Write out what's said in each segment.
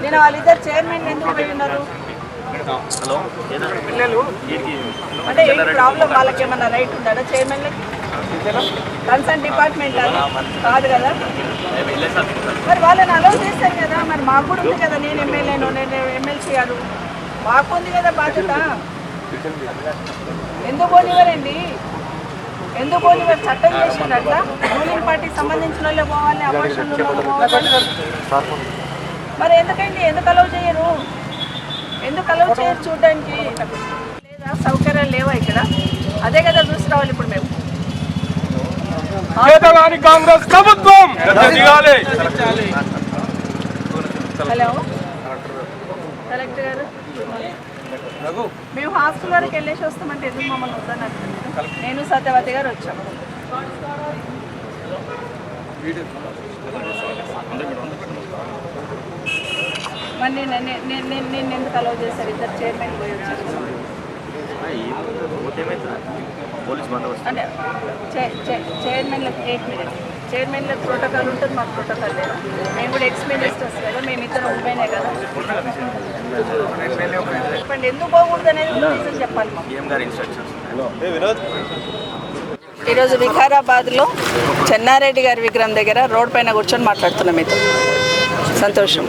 నేను వాళ్ళిద్దరు చైర్మన్ ఎందుకు పోయి ఉన్నారు అంటే ఏం ప్రాబ్లం, వాళ్ళకి ఏమన్నా రైట్ ఉందా చైర్మన్లకి? కన్సర్న్ డిపార్ట్మెంట్ అది కాదు కదా, మరి వాళ్ళని అలౌ చేస్తారు కదా. మరి మాకు కూడా ఉంది కదా, నేను ఎమ్మెల్యేను, నేను ఎమ్మెల్సీ గారు, మాకు ఉంది కదా బాధ్యత. ఎందుకు పోనివ్వరండి, ఎందుకు పోనివ్వరు? చట్టం చేసింది అట్లా. రూలింగ్ పార్టీకి సంబంధించిన వాళ్ళే పోవాలి, అపోజిషన్ పోవాలి. మరి ఎందుకండి, ఎందుకు అలౌ చేయరు? ఎందుకు అలౌ చేయరు చూడడానికి? లేదా సౌకర్యాలు లేవా ఇక్కడ? అదే కదా చూసి రావాలి ఇప్పుడు మేము. కాంగ్రెస్ ప్రభుత్వం హలో కలెక్టర్ గారు, మేము హాస్టల్ వరకు వెళ్ళేసి వస్తామంటే ఎందుకు మమ్మల్ని వద్దన్నారు? నేను సత్యవతి గారు వచ్చాము. మరి నేను ఎందుకు అలౌ చేశారు? ఇద్దరు చైర్మన్ పోయి వచ్చారు అంటే చైర్మన్లకు 8 minutes. చైర్మన్లకు ప్రోటోకాల్ ఉంటుంది, మాకు ప్రోటోకాల్ లేదు. మేము కూడా ఎక్స్ మినిస్టర్స్ కదా, మేము ఇద్దరు ఉంటేనే కదా. చెప్పండి ఎందుకు పోకూడదు అనేది రీజన్ చెప్పాలి మాకు. ఈరోజు వికారాబాద్లో చెన్నారెడ్డి గారి విగ్రహం దగ్గర రోడ్ పైన కూర్చొని మాట్లాడుతున్నాం మీతో. సంతోషం,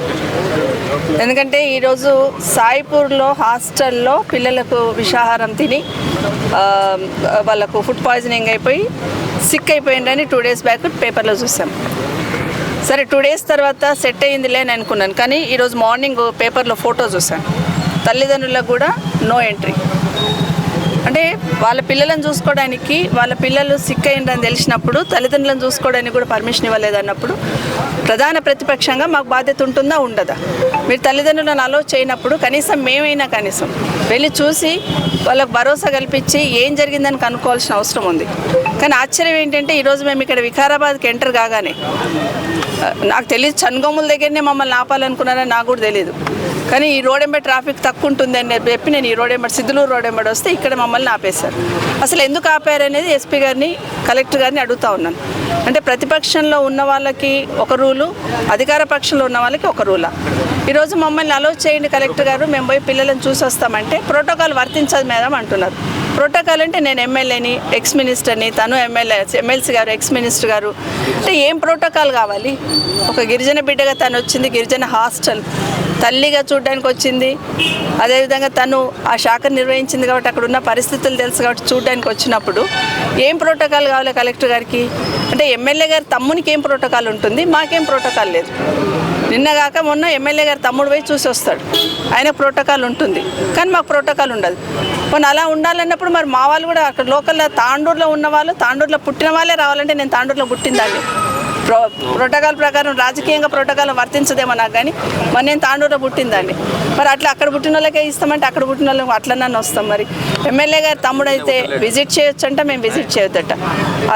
ఎందుకంటే ఈరోజు సాయిపూర్లో హాస్టల్లో పిల్లలకు విషాహారం తిని వాళ్ళకు ఫుడ్ పాయిజనింగ్ అయిపోయి సిక్ అయిపోయిందని 2 days బ్యాక్ పేపర్లో చూసాం. సరే 2 days తర్వాత సెట్ అయ్యిందిలే అని అనుకున్నాను, కానీ ఈరోజు మార్నింగ్ పేపర్లో ఫోటో చూసాను. తల్లిదండ్రులకు కూడా నో ఎంట్రీ. అంటే వాళ్ళ పిల్లలను చూసుకోవడానికి, వాళ్ళ పిల్లలు సిక్ అయ్యిందని తెలిసినప్పుడు తల్లిదండ్రులను చూసుకోవడానికి కూడా పర్మిషన్ ఇవ్వలేదు అన్నప్పుడు ప్రధాన ప్రతిపక్షంగా మాకు బాధ్యత ఉంటుందా ఉండదా? మీరు తల్లిదండ్రులను అలో చేయనప్పుడు కనీసం మేమైనా కనీసం వెళ్ళి చూసి వాళ్ళకు భరోసా కల్పించి ఏం జరిగిందని కనుక్కోవాల్సిన అవసరం ఉంది. కానీ ఆశ్చర్యం ఏంటంటే ఈరోజు మేము ఇక్కడ వికారాబాద్కి ఎంటర్ కాగానే, నాకు తెలియదు చన్గోముల దగ్గరనే మమ్మల్ని ఆపాలనుకున్నారని నాకు కూడా తెలియదు, కానీ ఈ రోడ్ ఎంబడి ట్రాఫిక్ తక్కువ ఉంటుంది అని చెప్పి నేను ఈ రోడ్ ఎంబడి సిద్ధులూరు రోడ్ ఎంబడి వస్తే ఇక్కడ మమ్మల్ని ఆపేశారు. అసలు ఎందుకు ఆపారు అనేది ఎస్పీ గారిని, కలెక్టర్ గారిని అడుగుతూ ఉన్నాను. అంటే ప్రతిపక్షంలో ఉన్న వాళ్ళకి ఒక రూలు, అధికార పక్షంలో ఉన్న వాళ్ళకి ఒక రూలా? ఈరోజు మమ్మల్ని అలౌ చేయండి కలెక్టర్ గారు, మేము పోయి పిల్లలను చూసి వస్తామంటే ప్రోటోకాల్ వర్తించదు మేడం అంటున్నారు. ప్రోటోకాల్ అంటే నేను ఎమ్మెల్యేని, ఎక్స్ మినిస్టర్ని, తను ఎమ్మెల్సీ గారు, ఎక్స్ మినిస్టర్ గారు, అంటే ఏం ప్రోటోకాల్ కావాలి? ఒక గిరిజన బిడ్డగా తను వచ్చింది, గిరిజన హాస్టల్ తల్లిగా చూడడానికి వచ్చింది, అదేవిధంగా తను ఆ శాఖను నిర్వహించింది కాబట్టి అక్కడ ఉన్న పరిస్థితులు తెలుసు కాబట్టి చూడడానికి వచ్చినప్పుడు ఏం ప్రోటోకాల్ కావాలి కలెక్టర్ గారికి? అంటే ఎమ్మెల్యే గారి తమ్మునికి ఏం ప్రోటోకాల్ ఉంటుంది, మాకేం ప్రోటోకాల్ లేదు. నిన్నగాక మొన్న ఎమ్మెల్యే గారు తమ్ముడు పోయి చూసి వస్తాడు, ఆయన ప్రోటోకాల్ ఉంటుంది, కానీ మాకు ప్రోటోకాల్ ఉండదు. మొన్న అలా ఉండాలన్నప్పుడు మరి మా వాళ్ళు కూడా అక్కడ లోకల్లో తాండూరులో ఉన్న వాళ్ళు, తాండూరులో పుట్టిన వాళ్ళే రావాలంటే నేను తాండూరులో పుట్టిందాన్ని. ప్రోటోకాల్ ప్రకారం రాజకీయంగా ప్రోటోకాల్ వర్తించదేమో నాకు, కానీ మరి నేను తాండూరులో పుట్టిందాన్ని. మరి అట్లా అక్కడ పుట్టిన వాళ్ళకే ఇస్తామంటే అక్కడ పుట్టిన వాళ్ళకి అట్లన్నా వస్తాం. మరి ఎమ్మెల్యే గారి తమ్ముడు అయితే విజిట్ చేయొచ్చు అంట, మేము విజిట్ చేయొద్దట.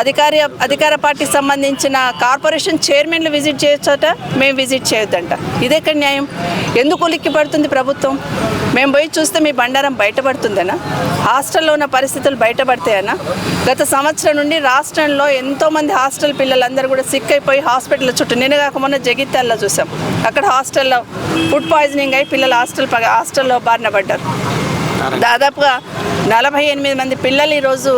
అధికార పార్టీకి సంబంధించిన కార్పొరేషన్ చైర్మన్లు విజిట్ చేయొచ్చట, మేము విజిట్ చేయొద్దంట. ఇదెక్కడ న్యాయం? ఎందుకు ఉలిక్కి పడుతుంది ప్రభుత్వం? మేము పోయి చూస్తే మీ బండారం బయటపడుతుందనా? హాస్టల్లో ఉన్న పరిస్థితులు బయటపడతాయనా? గత సంవత్సరం నుండి రాష్ట్రంలో ఎంతోమంది హాస్టల్ పిల్లలందరూ కూడా సిక్ అయిపోయి హాస్పిటల్ చుట్టూ, నేను కాక మొన్న జగిత్యాలలో చూసాం, అక్కడ హాస్టల్లో ఫుడ్ పాయిజనింగ్ అయి పిల్లలు హాస్టల్లో బారిన పడ్డారు. దాదాపుగా 48 మంది పిల్లలు ఈరోజు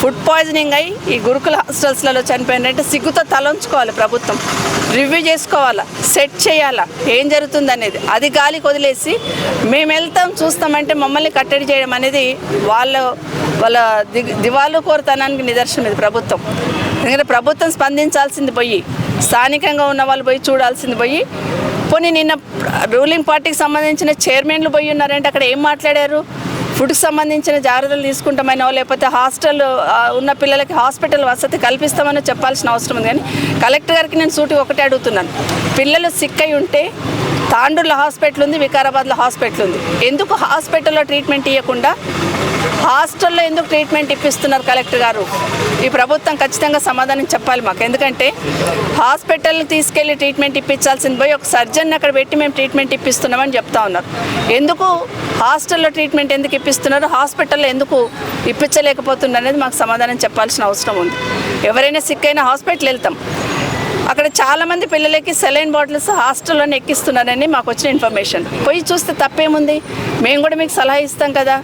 ఫుడ్ పాయిజనింగ్ అయి ఈ గురుకుల హాస్టల్స్లలో చనిపోయినారంటే సిగ్గుతో తలంచుకోవాలి ప్రభుత్వం. రివ్యూ చేసుకోవాలా, సెట్ చేయాలా, ఏం జరుగుతుంది అనేది. అది గాలికి వదిలేసి మేము వెళ్తాం చూస్తామంటే మమ్మల్ని కట్టడి చేయడం అనేది వాళ్ళ దివాలు కోరుతనానికి నిదర్శనం ఇది ప్రభుత్వం. ఎందుకంటే ప్రభుత్వం స్పందించాల్సింది పోయి, స్థానికంగా ఉన్న వాళ్ళు పోయి చూడాల్సింది పోయి, పోనీ నిన్న రూలింగ్ పార్టీకి సంబంధించిన చైర్మన్లు పోయి ఉన్నారంటే అక్కడ ఏం మాట్లాడారు? ఫుడ్కి సంబంధించిన జాగ్రత్తలు తీసుకుంటామనో లేకపోతే హాస్టల్ ఉన్న పిల్లలకి హాస్పిటల్ వసతి కల్పిస్తామనో చెప్పాల్సిన అవసరం ఉంది. కానీ కలెక్టర్ గారికి నేను సూటిగా ఒకటే అడుగుతున్నాను, పిల్లలు సిక్ అయి ఉంటే తాండూరులో హాస్పిటల్ ఉంది, వికారాబాద్లో హాస్పిటల్ ఉంది, ఎందుకు హాస్పిటల్లో ట్రీట్మెంట్ ఇవ్వకుండా హాస్టల్లో ఎందుకు ట్రీట్మెంట్ ఇప్పిస్తున్నారు కలెక్టర్ గారు? ఈ ప్రభుత్వం ఖచ్చితంగా సమాధానం చెప్పాలి మాకు. ఎందుకంటే హాస్పిటల్ని తీసుకెళ్ళి ట్రీట్మెంట్ ఇప్పించాల్సింది పోయి ఒక సర్జన్ అక్కడ పెట్టి మేము ట్రీట్మెంట్ ఇప్పిస్తున్నామని చెప్తా ఉన్నారు. ఎందుకు హాస్టల్లో ట్రీట్మెంట్ ఎందుకు ఇప్పిస్తున్నారు, హాస్పిటల్లో ఎందుకు ఇప్పించలేకపోతున్నారు అనేది మాకు సమాధానం చెప్పాల్సిన అవసరం ఉంది. ఎవరైనా సిక్ అయినా హాస్పిటల్ వెళ్తాం, అక్కడ చాలామంది పిల్లలకి సెలైన్ బాటిల్స్ హాస్టల్లోనే ఎక్కిస్తున్నారని మాకు వచ్చిన ఇన్ఫర్మేషన్. పోయి చూస్తే తప్పేముంది, మేము కూడా మీకు సలహా ఇస్తాం కదా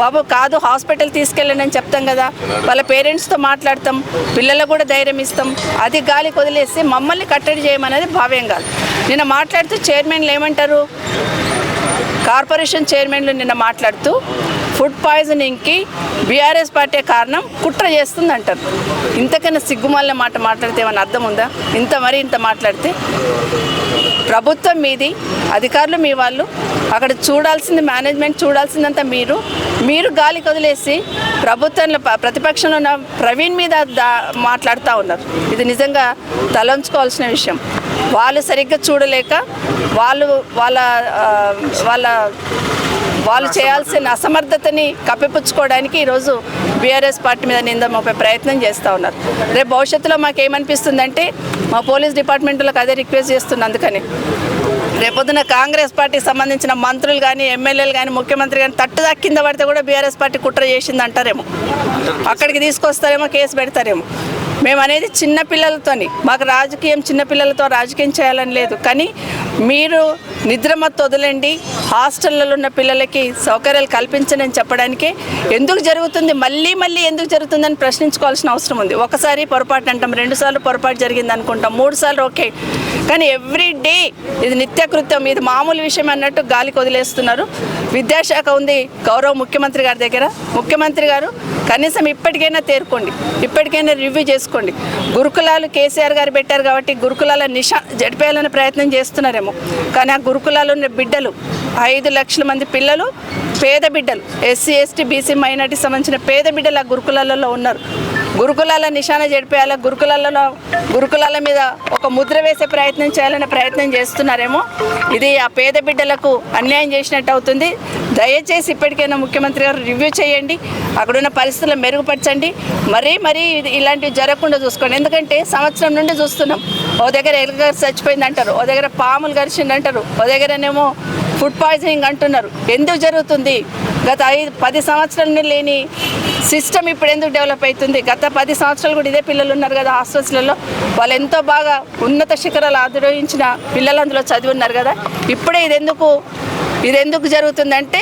బాబు, కాదు హాస్పిటల్ తీసుకెళ్ళండి అని చెప్తాం కదా, వాళ్ళ పేరెంట్స్తో మాట్లాడతాం, పిల్లలకు కూడా ధైర్యం ఇస్తాం. అది గాలికి వదిలేసి మమ్మల్ని కట్టడి చేయమనేది భావ్యం కాదు. నిన్న మాట్లాడుతూ చైర్మన్లు ఏమంటారు, కార్పొరేషన్ చైర్మన్లు నిన్న మాట్లాడుతూ ఫుడ్ పాయిజనింగ్కి బీఆర్ఎస్ పార్టీ కారణం, కుట్ర చేస్తుంది అంటారు. ఇంతకన్నా సిగ్గుమాలిన మాట మాట్లాడితే ఏమైనా అర్థం ఉందా? ఇంత మాట్లాడితే ప్రభుత్వం మీది, అధికారులు మీ వాళ్ళు, అక్కడ చూడాల్సింది మేనేజ్మెంట్, చూడాల్సిందంతా మీరు గాలికి వదిలేసి ప్రభుత్వంలో ప్రతిపక్షంలో ఉన్న ప్రవీణ్ మీద మాట్లాడుతూ ఉన్నారు. ఇది నిజంగా తలంచుకోవాల్సిన విషయం. వాళ్ళు సరిగ్గా చూడలేక వాళ్ళు చేయాల్సిన అసమర్థతని కప్పిపుచ్చుకోవడానికి ఈరోజు బీఆర్ఎస్ పార్టీ మీద నింద మోపే ప్రయత్నం చేస్తూ ఉన్నారు. రేపు భవిష్యత్తులో మాకేమనిపిస్తుందంటే, మా పోలీస్ డిపార్ట్మెంట్లకు అదే రిక్వెస్ట్ చేస్తున్నా. అందుకని రేపొద్దున కాంగ్రెస్ పార్టీకి సంబంధించిన మంత్రులు కానీ, ఎమ్మెల్యేలు కానీ, ముఖ్యమంత్రి కానీ తట్టుదా కింద పడితే కూడా బీఆర్ఎస్ పార్టీ కుట్ర చేసింది అంటారేమో, అక్కడికి తీసుకొస్తారేమో, కేసు పెడతారేమో. మేము అనేది చిన్నపిల్లలతోని, మాకు రాజకీయం చిన్నపిల్లలతో రాజకీయం చేయాలని లేదు. కానీ మీరు నిద్రమత్తు వదలండి, హాస్టళ్లలో ఉన్న పిల్లలకి సౌకర్యాలు కల్పించండి అని చెప్పడానికే ఎందుకు జరుగుతుంది, మళ్ళీ ఎందుకు జరుగుతుందని ప్రశ్నించుకోవాల్సిన అవసరం ఉంది. ఒకసారి పొరపాటు అంటాం, 2 సార్లు పొరపాటు జరిగింది అనుకుంటాం, 3 సార్లు ఓకే. కానీ ఎవ్రీ డే ఇది నిత్యకృత్యం, ఇది మామూలు విషయం అన్నట్టు గాలికి వదిలేస్తున్నారు. విద్యాశాఖ ఉంది గౌరవ ముఖ్యమంత్రి గారి దగ్గర. ముఖ్యమంత్రి గారు కనీసం ఇప్పటికైనా తేరుకోండి, ఇప్పటికైనా రివ్యూ చేసుకోండి. గురుకులాలు కేసీఆర్ గారు పెట్టారు కాబట్టి గురుకులాల జడిపేయాలనే ప్రయత్నం చేస్తున్నారేమో. కానీ ఆ గురుకులాలు ఉన్న బిడ్డలు 5 లక్షల మంది పిల్లలు, పేద బిడ్డలు, ఎస్సీ ఎస్టీ బీసీ మైనార్టీ సంబంధించిన పేద బిడ్డలు ఆ గురుకులాలలో ఉన్నారు. గురుకులాల నిశాన జడిపేయాల, గురుకులాల మీద ఒక ముద్ర వేసే ప్రయత్నం చేయాలనే ప్రయత్నం చేస్తున్నారేమో. ఇది ఆ పేద బిడ్డలకు అన్యాయం చేసినట్టు అవుతుంది. దయచేసి ఇప్పటికైనా ముఖ్యమంత్రి గారు రివ్యూ చేయండి, అక్కడున్న పరిస్థితులను మెరుగుపరచండి, మరీ ఇలాంటివి జరగకుండా చూసుకోండి. ఎందుకంటే సంవత్సరం నుండి చూస్తున్నాం, ఓ దగ్గర ఎలుక చచ్చిపోయింది అంటారు, ఓ దగ్గర పాములు గరిచింది అంటారు, ఓ దగ్గరనేమో ఫుడ్ పాయిజనింగ్ అంటున్నారు. ఎందుకు జరుగుతుంది? గత 10 సంవత్సరాల నుండి లేని సిస్టమ్ ఇప్పుడు ఎందుకు డెవలప్ అవుతుంది? గత 10 సంవత్సరాలు కూడా ఇదే పిల్లలు ఉన్నారు కదా హాస్టల్స్లలో, వాళ్ళు ఎంతో బాగా ఉన్నత శిఖరాలు అధిరోహించిన పిల్లలు అందులో చదివి ఉన్నారు కదా. ఇప్పుడే ఇది ఎందుకు జరుగుతుందంటే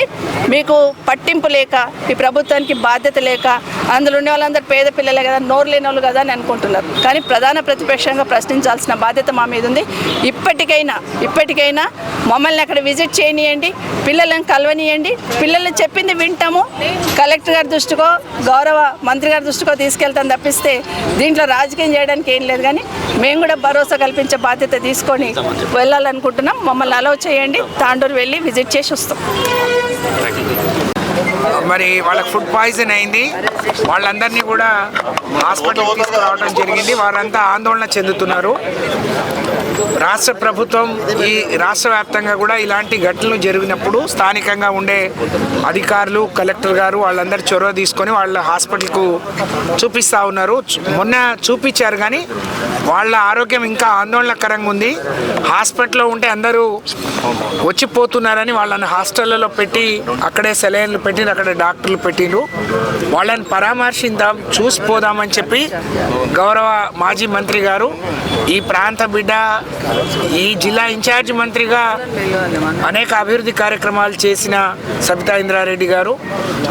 మీకు పట్టింపు లేక, ఈ ప్రభుత్వానికి బాధ్యత లేక, అందులో ఉండే వాళ్ళందరూ పేద పిల్లలే కదా, నోరు లేని వాళ్ళు కదా అని అనుకుంటున్నారు. కానీ ప్రధాన ప్రతిపక్షంగా ప్రశ్నించాల్సిన బాధ్యత మా మీద ఉంది. ఇప్పటికైనా మమ్మల్ని అక్కడ విజిట్ చేయనియండి, పిల్లలను కలవనియండి, పిల్లలు చెప్పింది వింటాము, కలెక్టర్ గారి దృష్టికో గౌరవ మంత్రి గారి దృష్టికో తీసుకెళ్తాం తప్పిస్తే దీంట్లో రాజకీయం చేయడానికి ఏం లేదు. కానీ మేము కూడా భరోసా కల్పించే బాధ్యత తీసుకొని వెళ్ళాలనుకుంటున్నాం. మమ్మల్ని అలౌ చేయండి, తాండూరు వెళ్ళి విజిట్ చేసి వస్తాం. మరి వాళ్ళకి ఫుడ్ పాయిజన్ అయింది, వాళ్ళందరినీ కూడా హాస్పిటల్కి తీసుకురావడం జరిగింది. వారంతా ఆందోళన చెందుతున్నారు. రాష్ట్ర ప్రభుత్వం ఈ రాష్ట్ర వ్యాప్తంగా కూడా ఇలాంటి ఘటనలు జరిగినప్పుడు స్థానికంగా ఉండే అధికారులు, కలెక్టర్ గారు వాళ్ళందరూ చొరవ తీసుకొని వాళ్ళ హాస్పిటల్కు చూపిస్తూ ఉన్నారు. మొన్న చూపించారు కానీ వాళ్ళ ఆరోగ్యం ఇంకా ఆందోళనకరంగా ఉంది. హాస్పిటల్లో ఉంటే అందరూ వచ్చిపోతున్నారని వాళ్ళని హాస్టళ్లలో పెట్టి అక్కడే సెలైన్లు పెట్టి అక్కడ డాక్టర్లు పెట్టిండ్రు. వాళ్ళని పరామర్శిద్దాం, చూసిపోదామని చెప్పి గౌరవ మాజీ మంత్రి గారు, ఈ ప్రాంత బిడ్డ, ఈ జిల్లా ఇన్ఛార్జ్ మంత్రిగా అనేక అభివృద్ధి కార్యక్రమాలు చేసిన సబితా ఇంద్రారెడ్డి గారు,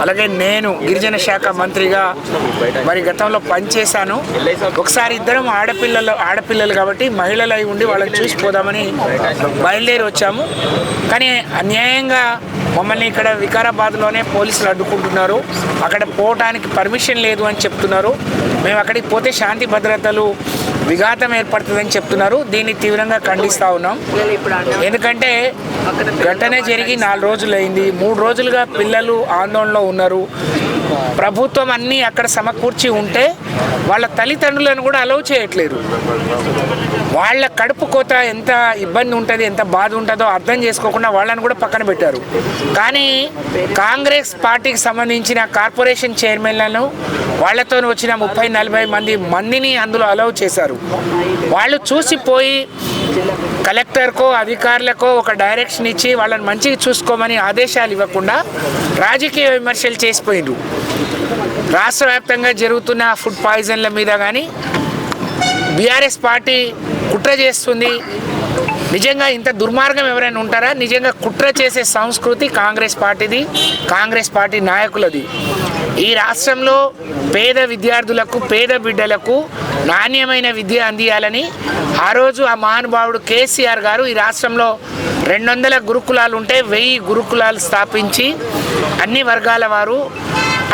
అలాగే నేను గిరిజన శాఖ మంత్రిగా మరి గతంలో పనిచేశాను. ఒకసారి ఇద్దరం ఆడపిల్లలు కాబట్టి మహిళలు అయి ఉండి వాళ్ళని చూసిపోదామని బయలుదేరి వచ్చాము. కానీ అన్యాయంగా మమ్మల్ని ఇక్కడ వికారాబాద్లోనే పోలీసులు అడ్డుకుంటున్నారు. అక్కడ పోవటానికి పర్మిషన్ లేదు అని చెప్తున్నారు. మేము అక్కడికి పోతే శాంతి భద్రతలు విఘాతం ఏర్పడుతుందని చెప్తున్నారు. దీన్ని తీవ్రంగా ఖండిస్తూ ఉన్నాం. ఎందుకంటే ఘటన జరిగి 4 రోజులు అయింది. 3 రోజులుగా పిల్లలు ఆందోళనలో ఉన్నారు. ప్రభుత్వం అన్నీ అక్కడ సమకూర్చి ఉంటే వాళ్ళ తల్లిదండ్రులను కూడా అలౌ చేయట్లేదు. వాళ్ళ కడుపు కోత ఎంత ఇబ్బంది ఉంటుంది, ఎంత బాధ ఉంటుందో అర్థం చేసుకోకుండా వాళ్ళని కూడా పక్కన పెట్టారు. కానీ కాంగ్రెస్ పార్టీకి సంబంధించిన కార్పొరేషన్ చైర్మన్లను, వాళ్ళతో వచ్చిన 30-40 మందిని అందులో అలౌ చేశారు. వాళ్ళు చూసిపోయి కలెక్టర్కో అధికారులకో ఒక డైరెక్షన్ ఇచ్చి వాళ్ళని మంచిగా చూసుకోమని ఆదేశాలు ఇవ్వకుండా రాజకీయ విమర్శలు చేసిపోయిండ్రు. రాష్ట్ర వ్యాప్తంగా జరుగుతున్న ఫుడ్ పాయిజన్ల మీద కానీ బీఆర్ఎస్ పార్టీ కుట్ర చేస్తుంది. నిజంగా ఇంత దుర్మార్గం ఎవరైనా ఉంటారా? నిజంగా కుట్ర చేసే సంస్కృతి కాంగ్రెస్ పార్టీది, కాంగ్రెస్ పార్టీ నాయకులది. ఈ రాష్ట్రంలో పేద విద్యార్థులకు, పేద బిడ్డలకు నాణ్యమైన విద్య అందియాలని ఆ రోజు ఆ మహానుభావుడు కేసీఆర్ గారు ఈ రాష్ట్రంలో 200 గురుకులాలు ఉంటే 1000 గురుకులాలు స్థాపించి అన్ని వర్గాల వారు,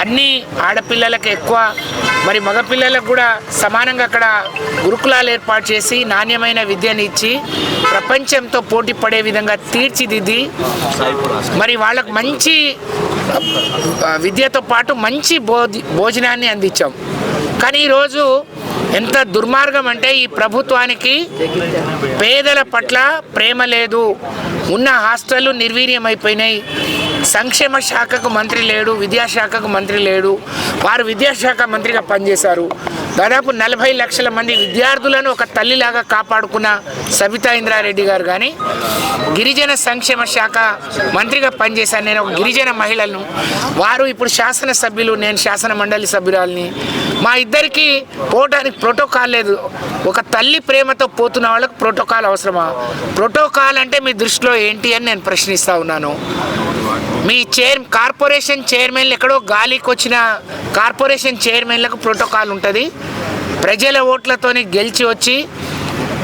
అన్ని ఆడపిల్లలకు ఎక్కువ, మరి మగపిల్లలకు కూడా సమానంగా అక్కడ గురుకులాలు ఏర్పాటు చేసి నాణ్యమైన విద్యను ఇచ్చి ప్రపంచంతో పోటీ పడే విధంగా తీర్చిదిద్ది మరి వాళ్ళకు మంచి విద్యతో పాటు మంచి భోజనాన్ని అందించాం. కానీ ఈరోజు ఎంత దుర్మార్గం అంటే ఈ ప్రభుత్వానికి పేదల పట్ల ప్రేమ లేదు. ఉన్న హాస్టళ్ళు నిర్వీర్యమైపోయినాయి. సంక్షేమ శాఖకు మంత్రి లేడు, విద్యాశాఖకు మంత్రి లేడు. వారు విద్యాశాఖ మంత్రిగా పనిచేశారు. దాదాపు 40 లక్షల మంది విద్యార్థులను ఒక తల్లిలాగా కాపాడుకున్న సబితా ఇంద్రారెడ్డి గారు కానీ గిరిజన సంక్షేమ శాఖ మంత్రిగా పనిచేశాను. నేను ఒక గిరిజన మహిళలను, వారు ఇప్పుడు శాసనసభ్యులు, నేను శాసన మండలి సభ్యురాలని. మా ఇద్దరికి పోవడానికి ప్రోటోకాల్ లేదు. ఒక తల్లి ప్రేమతో పోతున్న వాళ్ళకు ప్రోటోకాల్ అవసరమా? ప్రోటోకాల్ అంటే మీ దృష్టిలో ఏంటి అని నేను ప్రశ్నిస్తూ ఉన్నాను. మీ కార్పొరేషన్ చైర్మన్లు ఎక్కడో గాలికి వచ్చిన కార్పొరేషన్ చైర్మన్లకు ప్రోటోకాల్ ఉంటుంది. ప్రజల ఓట్లతోని గెలిచి వచ్చి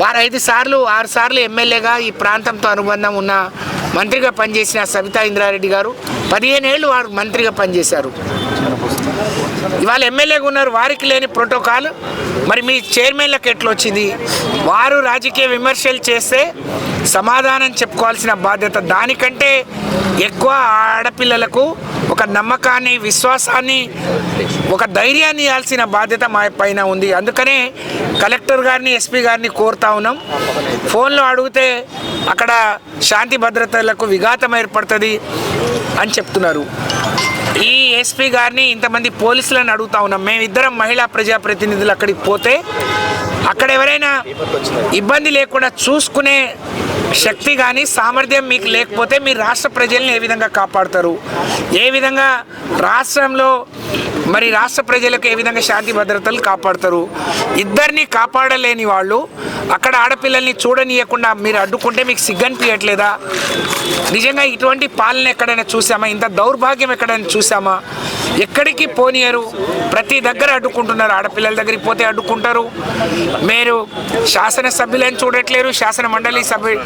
వారు 5 సార్లు 6 సార్లు ఎమ్మెల్యేగా ఈ ప్రాంతంతో అనుబంధం ఉన్న మంత్రిగా పనిచేసిన సబితా ఇంద్రారెడ్డి గారు 15 ఏళ్ళు వారు మంత్రిగా పనిచేశారు. ఇవాళ ఎమ్మెల్యేగా ఉన్నారు, వారికి లేని ప్రోటోకాల్ మరి మీ చైర్మన్లకు ఎట్లా వచ్చింది? వారు రాజకీయ విమర్శలు చేస్తే సమాధానం చెప్పుకోవాల్సిన బాధ్యత, దానికంటే ఎక్కువ ఆడపిల్లలకు ఒక నమ్మకాన్ని, విశ్వాసాన్ని, ఒక ధైర్యాన్ని ఇవ్వాల్సిన బాధ్యత మా పైన ఉంది. అందుకనే కలెక్టర్ గారిని, ఎస్పీ గారిని కోరుతా ఉన్నాం. ఫోన్లో అడిగితే అక్కడ శాంతి భద్రతలకు విఘాతం ఏర్పడుతుంది అని చెప్తున్నారు. ఈ ఎస్పీ గారిని, ఇంతమంది పోలీసులను అడుగుతా ఉన్నాం. మేమిద్దరం మహిళా ప్రజాప్రతినిధులు అక్కడికి పోతే అక్కడ ఎవరైనా ఇబ్బంది లేకుండా చూసుకునే శక్తి కానీ సామర్థ్యం మీకు లేకపోతే మీరు రాష్ట్ర ప్రజల్ని ఏ విధంగా కాపాడుతారు? ఏ విధంగా రాష్ట్రంలో మరి రాష్ట్ర ప్రజలకు ఏ విధంగా శాంతి భద్రతలు కాపాడుతారు? ఇద్దరిని కాపాడలేని వాళ్ళు అక్కడ ఆడపిల్లల్ని చూడనీయకుండా మీరు అడ్డుకుంటే మీకు సిగ్గనిపించట్లేదా? నిజంగా ఇటువంటి పాలన ఎక్కడైనా చూసామా? ఇంత దౌర్భాగ్యం ఎక్కడైనా చూసామా? ఎక్కడికి పోనీయరు, ప్రతి దగ్గర అడ్డుకుంటున్నారు. ఆడపిల్లల దగ్గరికి పోతే అడ్డుకుంటారు. మీరు శాసనసభ్యులను చూడట్లేరు, శాసన మండలి సభ్యు.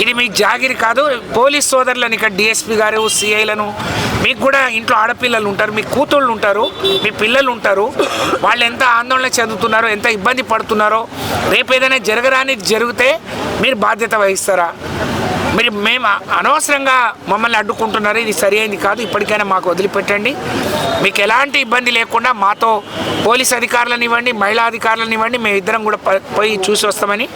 ఇది మీ జాగిరి కాదు. పోలీస్ సోదరులను, ఇక్కడ డిఎస్పీ గారు, సిఐలను, మీకు కూడా ఇంట్లో ఆడపిల్లలు ఉంటారు, మీ కూతుళ్ళు ఉంటారు, మీ పిల్లలు ఉంటారు. వాళ్ళు ఎంత ఆందోళన చెందుతున్నారో, ఎంత ఇబ్బంది పడుతున్నారో, రేపు ఏదైనా జరగరానిది జరిగితే మీరు బాధ్యత వహిస్తారా? మేము అనవసరంగా మమ్మల్ని అడ్డుకుంటున్నారు, ఇది సరి అయింది కాదు. ఇప్పటికైనా మాకు వదిలిపెట్టండి. మీకు ఎలాంటి ఇబ్బంది లేకుండా మాతో పోలీస్ అధికారులను ఇవ్వండి, మహిళా అధికారులను ఇవ్వండి, మేమిద్దరం కూడా పోయి చూసి వస్తామని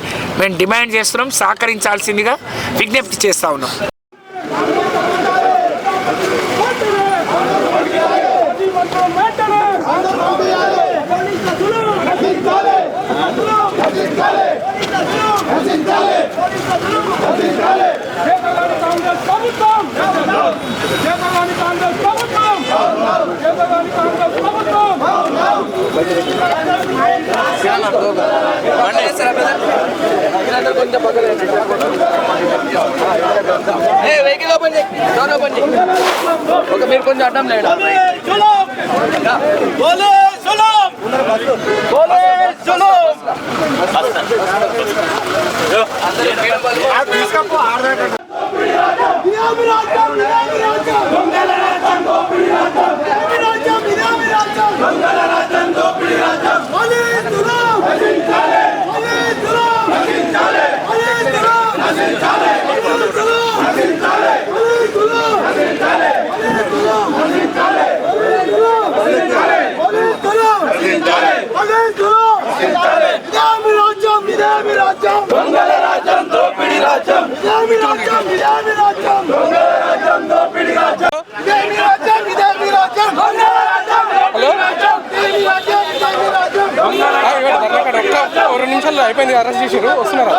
మేము డిమాండ్ చేస్తున్నాం. సహకరించాల్సిందిగా విజ్ఞప్తి చేస్తూ ఉన్నాం. మీరు కొంచెం అడ్డం లేడా? నిమిషాల్లో అయిపోయింది, అరెస్ట్ చేసారు, వస్తున్నారా?